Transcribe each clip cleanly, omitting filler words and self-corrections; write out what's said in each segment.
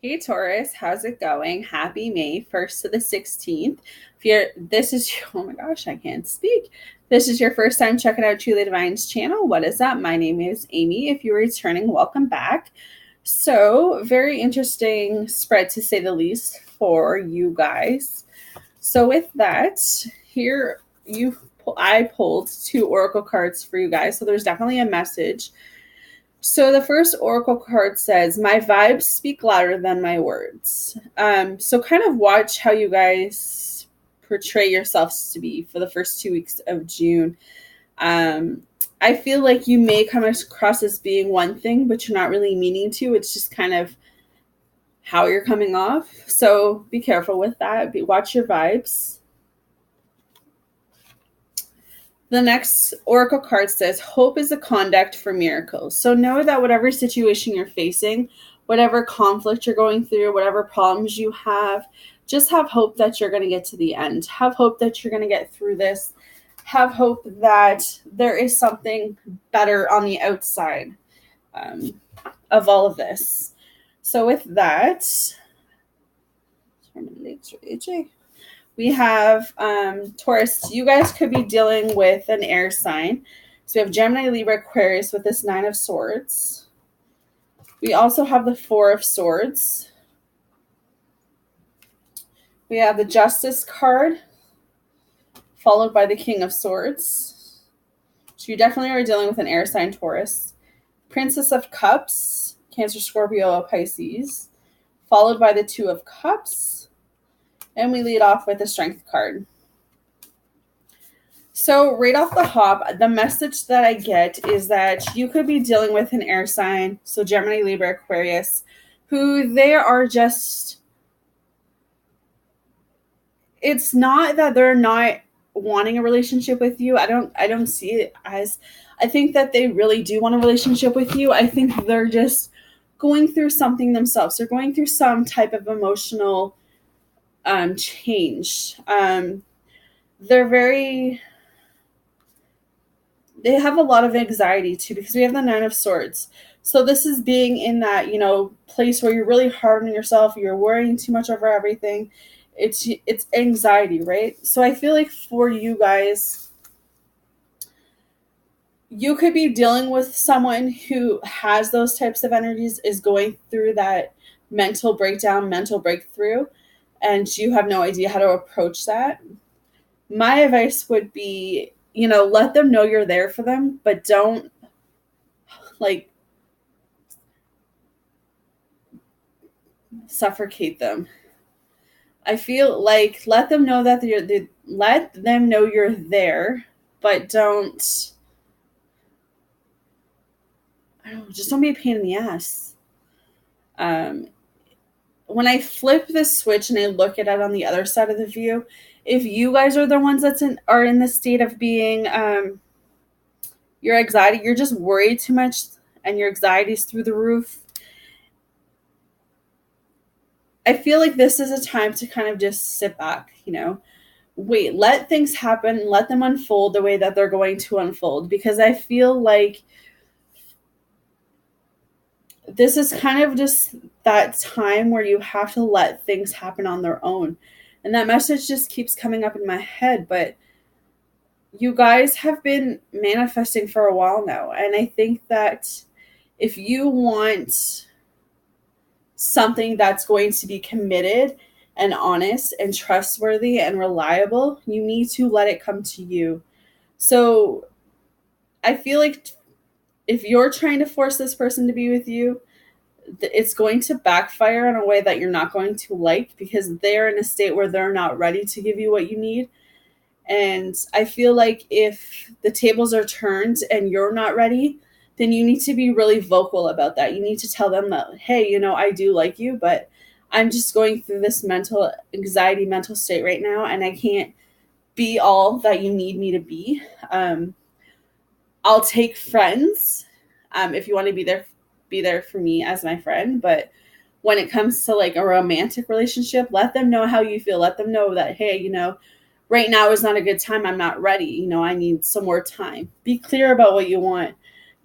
Hey Taurus, how's it going? Happy May 1st to the 16th. Oh my gosh, I can't speak. This is your first time checking out Truly Divine's channel. What is up? My name is Amy. If you're returning, welcome back. So, very interesting spread to say the least for you guys. So, with that, here I pulled two oracle cards for you guys. So, there's definitely a message. So the first oracle card says, "My vibes speak louder than my words." So kind of watch how you guys portray yourselves to be for the first 2 weeks of June. Um, I feel like you may come across as being one thing, but you're not really meaning to. It's just kind of how you're coming off. So be careful with that. Watch your vibes. The next oracle card says, "Hope is a conduct for miracles." So know that whatever situation you're facing, whatever conflict you're going through, whatever problems you have, just have hope that you're going to get to the end. Have hope that you're going to get through this. Have hope that there is something better on the outside of all of this. So with that, we have Taurus. You guys could be dealing with an air sign. So we have Gemini, Libra, Aquarius with this Nine of Swords. We also have the Four of Swords. We have the Justice card, followed by the King of Swords. So you definitely are dealing with an air sign, Taurus. Princess of Cups, Cancer, Scorpio, Pisces, followed by the Two of Cups. And we lead off with the Strength card. So right off the hop, the message that I get is that you could be dealing with an air sign, so Gemini, Libra, Aquarius, who they are just, it's not that they're not wanting a relationship with you. I don't see it as, I think that they really do want a relationship with you. I think they're just going through something themselves. They're going through some type of emotional change. They have a lot of anxiety too, because we have the Nine of Swords. So this is being in that, place where you're really hard on yourself, you're worrying too much over everything. It's anxiety, right? So I feel like for you guys, you could be dealing with someone who has those types of energies, is going through that mental breakdown, mental breakthrough, and you have no idea how to approach that. My advice would be, let them know you're there for them, but don't suffocate them. I feel like let them know you're there, but just don't be a pain in the ass. When I flip this switch and I look at it on the other side of the view, if you guys are the ones are in the state of being your anxiety, you're just worried too much and your anxiety is through the roof, I feel like this is a time to kind of just sit back, wait, let things happen, let them unfold the way that they're going to unfold, because I feel like this is kind of just that time where you have to let things happen on their own. And that message just keeps coming up in my head, but you guys have been manifesting for a while now. And I think that if you want something that's going to be committed and honest and trustworthy and reliable, you need to let it come to you. So I feel like if you're trying to force this person to be with you, it's going to backfire in a way that you're not going to like, because they're in a state where they're not ready to give you what you need. And I feel like if the tables are turned and you're not ready, then you need to be really vocal about that. You need to tell them that, hey, I do like you, but I'm just going through this mental state right now, and I can't be all that you need me to be. I'll take friends if you want to be there for me as my friend. But when it comes to like a romantic relationship, let them know how you feel. Let them know that, hey, right now is not a good time. I'm not ready. I need some more time. Be clear about what you want,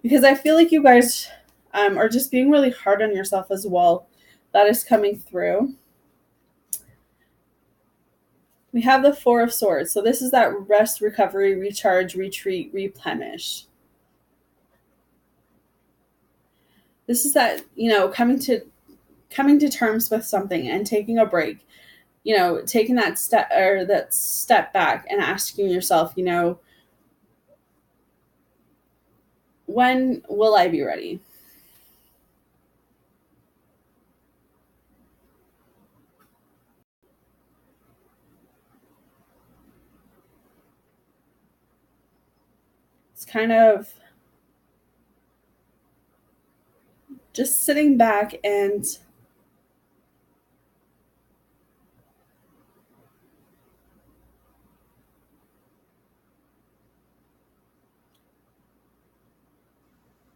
because I feel like you guys are just being really hard on yourself as well. that is coming through. We have the Four of Swords. So this is that rest, recovery, recharge, retreat, replenish. This is that, coming to terms with something and taking a break. Taking that step back and asking yourself, when will I be ready? It's kind of just sitting back and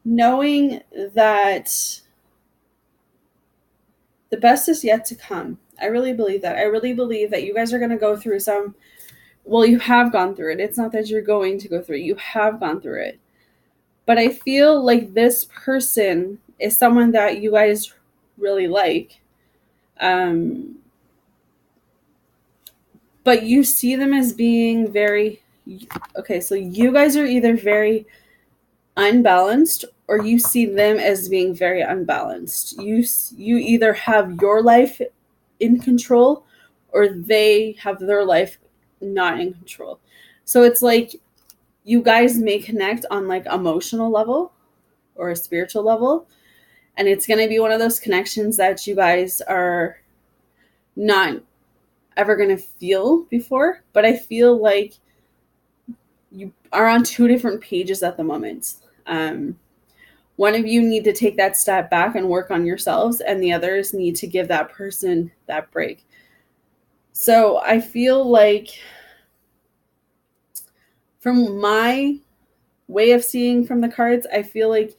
knowing that the best is yet to come. I really believe that. I really believe that you guys are going to go through you have gone through it. It's not that you're going to go through it. You have gone through it. But I feel like this person is someone that you guys really like. But you see them as being very, okay, so you guys are either very unbalanced or you see them as being very unbalanced. You either have your life in control or they have their life not in control. So it's like you guys may connect on like emotional level or a spiritual level, and it's going to be one of those connections that you guys are not ever going to feel before. But I feel like you are on two different pages at the moment. One of you need to take that step back and work on yourselves, and the others need to give that person that break. So I feel like from my way of seeing from the cards, I feel like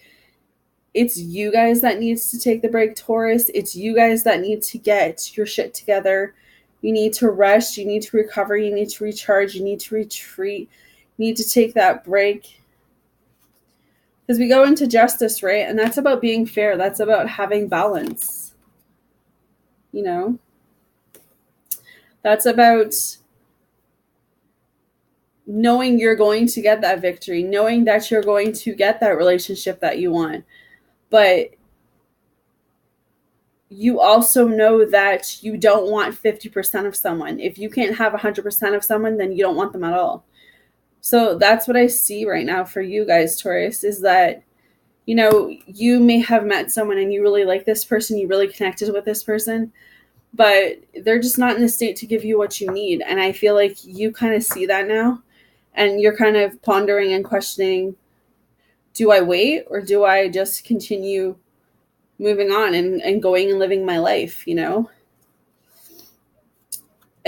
it's you guys that needs to take the break, Taurus. It's you guys that need to get your shit together. You need to rest. You need to recover. You need to recharge. You need to retreat. You need to take that break. Because we go into justice, right? And that's about being fair. That's about having balance. That's about knowing you're going to get that victory, knowing that you're going to get that relationship that you want. But you also know that you don't want 50% of someone. If you can't have 100% of someone, then you don't want them at all. So that's what I see right now for you guys, Taurus, is that, you may have met someone and you really like this person, you really connected with this person, but they're just not in the state to give you what you need. And I feel like you kind of see that now, and you're kind of pondering and questioning, do I wait or do I just continue moving on and going and living my life, I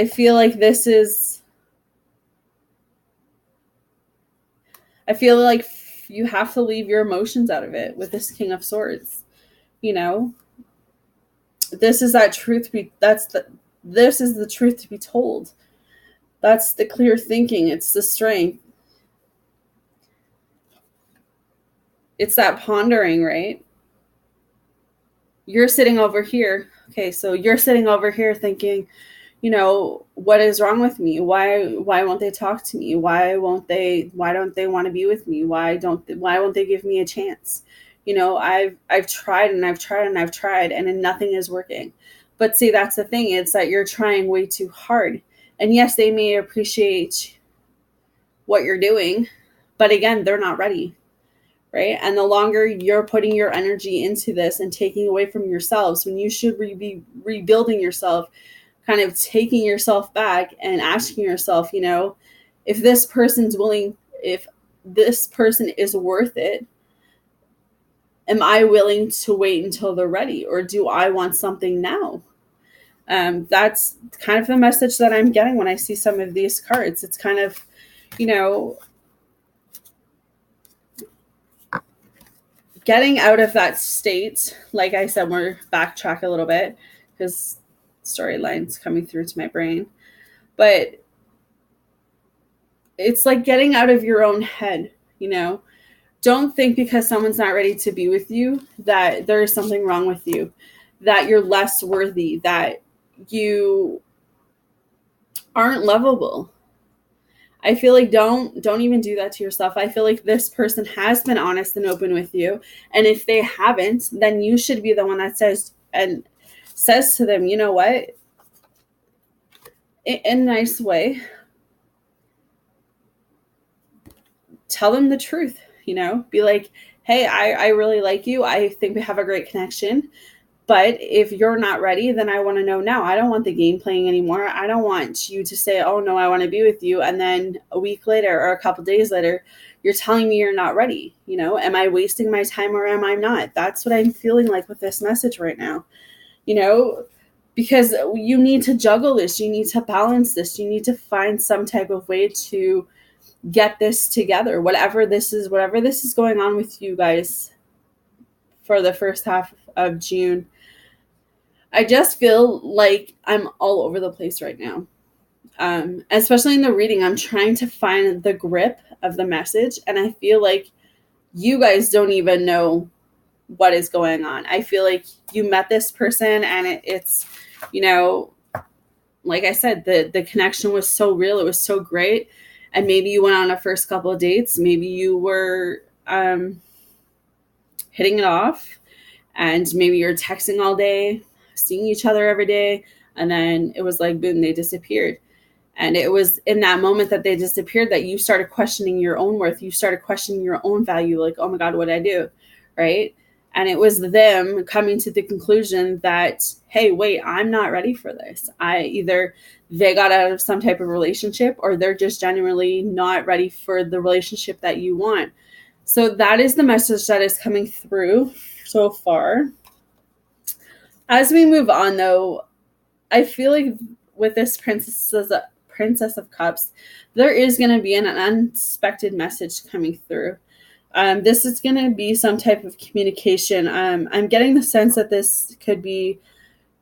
feel like I feel like you have to leave your emotions out of it with this King of Swords. This is that truth. This is the truth to be told. That's the clear thinking. It's the strength. It's that pondering, right? You're sitting over here. Okay, so you're sitting over here thinking, what is wrong with me? Why won't they talk to me? Why don't they want to be with me? Why won't they give me a chance? I've tried and I've tried and I've tried and nothing is working. But see, that's the thing. It's that you're trying way too hard. And yes, they may appreciate what you're doing, but again, they're not ready. Right? And the longer you're putting your energy into this and taking away from yourselves, when you should be rebuilding yourself, kind of taking yourself back and asking yourself, if this person's willing, if this person is worth it, am I willing to wait until they're ready, or do I want something now? That's kind of the message that I'm getting when I see some of these cards. It's kind of, getting out of that state. Like I said, we're backtrack a little bit because storylines coming through to my brain. But it's like getting out of your own head, Don't think because someone's not ready to be with you that there is something wrong with you. that you're less worthy, that you aren't lovable. I feel like don't even do that to yourself. I feel like this person has been honest and open with you. And if they haven't, then you should be the one that says to them, you know what? In a nice way, tell them the truth, be like, hey, I really like you. I think we have a great connection. But if you're not ready, then I want to know now. I don't want the game playing anymore. I don't want you to say, oh, no, I want to be with you. And then a week later or a couple days later, you're telling me you're not ready. Am I wasting my time or am I not? That's what I'm feeling like with this message right now, because you need to juggle this. You need to balance this. You need to find some type of way to get this together. Whatever this is going on with you guys for the first half of June. I just feel like I'm all over the place right now. Especially in the reading, I'm trying to find the grip of the message. And I feel like you guys don't even know what is going on. I feel like you met this person and it's, like I said, the connection was so real. It was so great. And maybe you went on a first couple of dates. Maybe you were hitting it off. And maybe you're texting all day, seeing each other every day. And then it was like, boom, they disappeared. And it was in that moment that they disappeared that you started questioning your own worth. You started questioning your own value. Like, oh my God, what did I do? Right? And it was them coming to the conclusion that, hey, wait, I'm not ready for this. Either they got out of some type of relationship or they're just genuinely not ready for the relationship that you want. So that is the message that is coming through so far. As we move on, though, I feel like with this Princess of Cups, there is going to be an unexpected message coming through. This is going to be some type of communication. I'm getting the sense that this could be,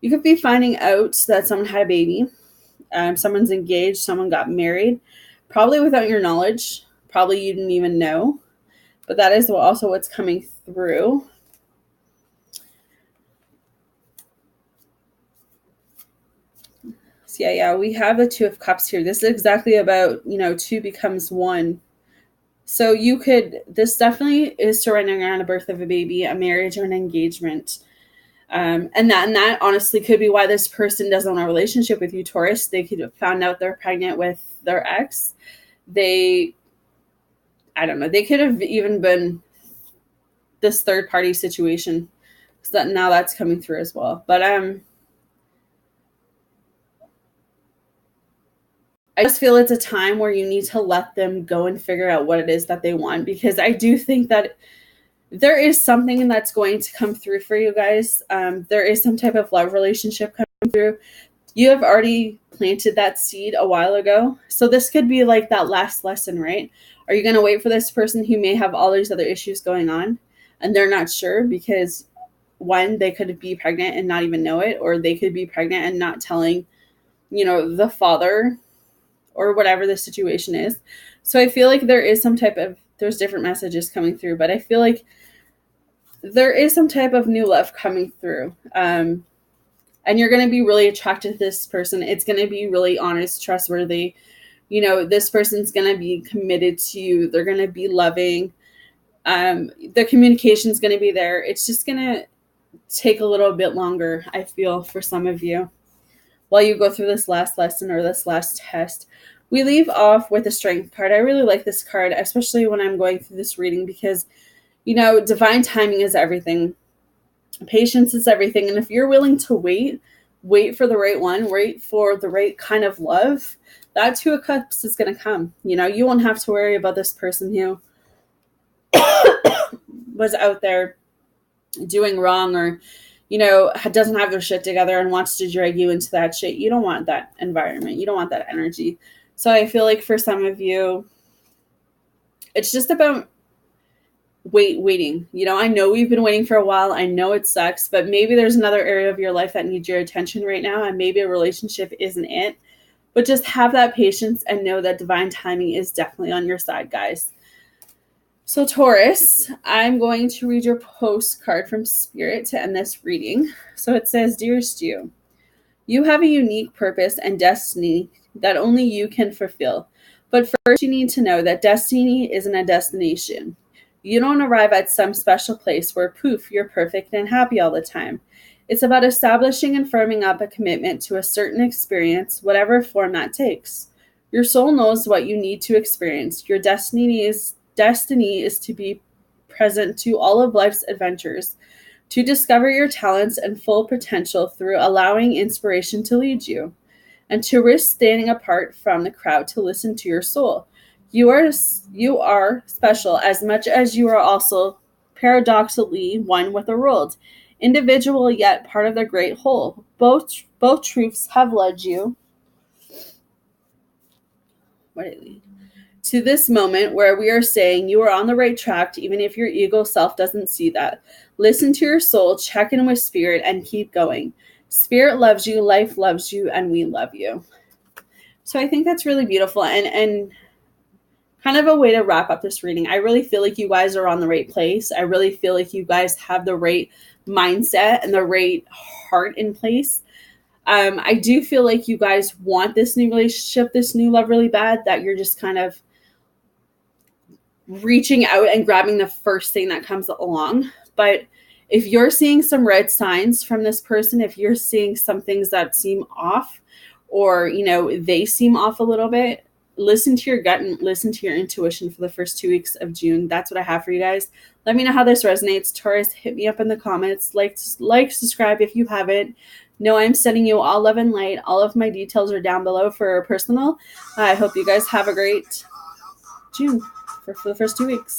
you could be finding out that someone had a baby. Someone's engaged, someone got married, probably without your knowledge. Probably you didn't even know. But that is also what's coming through. So yeah, we have the Two of Cups here. This is exactly about, two becomes one. So this definitely is surrendering around a birth of a baby, a marriage, or an engagement. And that honestly could be why this person doesn't want a relationship with you, Taurus. They could have found out they're pregnant with their ex. I don't know. They could have even been this third party situation. So now that's coming through as well. But I just feel it's a time where you need to let them go and figure out what it is that they want, because I do think that there is something that's going to come through for you guys. There is some type of love relationship coming through. You have already planted that seed a while ago. So this could be like that last lesson, right? Are you going to wait for this person who may have all these other issues going on and they're not sure because, one, they could be pregnant and not even know it, or they could be pregnant and not telling, the father or whatever the situation is. So I feel like there's different messages coming through, but I feel like there is some type of new love coming through. And you're going to be really attracted to this person. It's going to be really honest, trustworthy. This person's going to be committed to you. They're going to be loving. The communication's going to be there. It's just going to take a little bit longer, I feel, for some of you. While you go through this last lesson or this last test, we leave off with the Strength card. I really like this card, especially when I'm going through this reading, because, divine timing is everything. Patience is everything. And if you're willing to wait for the right one, wait for the right kind of love, that Two of Cups is going to come. You won't have to worry about this person who was out there doing wrong or, doesn't have their shit together and wants to drag you into that shit. You don't want that environment. You don't want that energy. So I feel like for some of you, it's just about waiting. I know we've been waiting for a while. I know it sucks, but maybe there's another area of your life that needs your attention right now, and maybe a relationship isn't it. But just have that patience and know that divine timing is definitely on your side, guys. So, Taurus, I'm going to read your postcard from Spirit to end this reading. So it says, Dear Stu, you have a unique purpose and destiny that only you can fulfill. But first, you need to know that destiny isn't a destination. You don't arrive at some special place where, poof, you're perfect and happy all the time. It's about establishing and firming up a commitment to a certain experience, whatever form that takes. Your soul knows what you need to experience. Your destiny is to be present to all of life's adventures, to discover your talents and full potential through allowing inspiration to lead you, and to risk standing apart from the crowd to listen to your soul. You are special as much as you are also paradoxically one with the world, individual yet part of the great whole. Both truths have led you. What did it lead? To this moment where we are saying you are on the right track, even if your ego self doesn't see that. Listen to your soul, check in with Spirit, and keep going. Spirit loves you, life loves you, and we love you. So I think that's really beautiful and kind of a way to wrap up this reading. I really feel like you guys are on the right place. I really feel like you guys have the right mindset and the right heart in place. I do feel like you guys want this new relationship, this new love really bad, that you're just kind of reaching out and grabbing the first thing that comes along. But if you're seeing some red signs from this person, if you're seeing some things that seem off, or they seem off a little bit, listen to your gut and listen to your intuition for the first 2 weeks of June. That's what I have for you guys. Let me know how this resonates. Taurus, hit me up in the comments. Like, subscribe if you haven't. No, I'm sending you all love and light. All of my details are down below for personal. I hope you guys have a great June for the first 2 weeks.